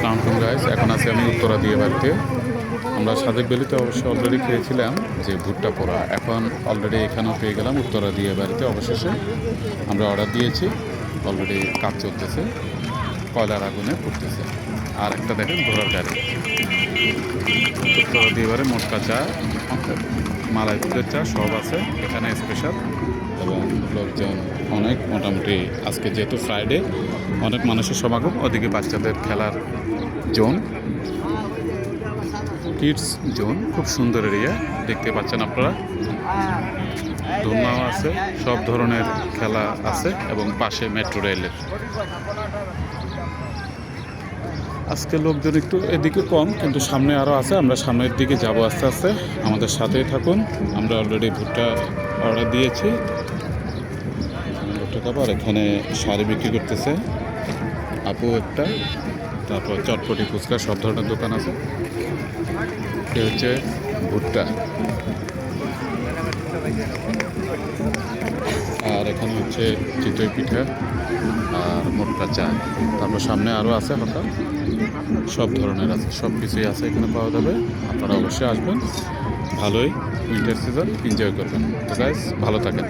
আসসালামু গাইস, এখন আছি আমি উত্তরা দিয়ে বাড়িতে। আমরা সাদেক বেলিতে অবশ্যই অলরেডি খেয়েছিলাম যে ভুট্টা পোড়া, এখন অলরেডি এখানেও পেয়ে গেলাম উত্তরা দিয়ে বাড়িতে। অবশেষে আমরা অর্ডার দিয়েছি, অলরেডি কাজ চলতেছে, কয়লার আগুনে ফুটতেছে। আর একটা দেখেন ঘোড়ার গাড়ি। উত্তরা দিয়ে বাড়ি মোটকা চা, মালাই দুধের চা সব আছে এখানে স্পেশাল। এবং লোকজন অনেক, মোটামুটি আজকে যেহেতু ফ্রাইডে অনেক মানুষের সমাগম। ওদিকে বাচ্চাদের খেলার জোন, কিডস জোন, খুব সুন্দর এরিয়া দেখতে পাচ্ছেন আপনারা। ধুমাও আছে, সব ধরনের খেলা আছে এবং পাশে মেট্রো রেলের। আজকে লোকজন একটু এদিকে কম, কিন্তু সামনে আরও আছে। আমরা সামনের দিকে যাব আস্তে আস্তে, আমাদের সাথেই থাকুন। আমরা অলরেডি ভুট্টা অর্ডার দিয়েছি। ভুট্টা খাবার এখানে শাড়ি বিক্রি করতেছে আপু একটা, তারপর চটপটি ফুচকা সব ধরনের দোকান আছে। এ হচ্ছে ভুট্টা, আর এখানে হচ্ছে চিতই পিঠা আর মোটকা চা। তারপর সামনে আরও আছে হোটেল, সব ধরনের আছে, সব কিছুই আছে এখানে পাওয়া যাবে। আপনারা অবশ্যই আসবেন, ভালোই উইন্টার সিজন এনজয় করবেন। তো গাইস, ভালো থাকেন।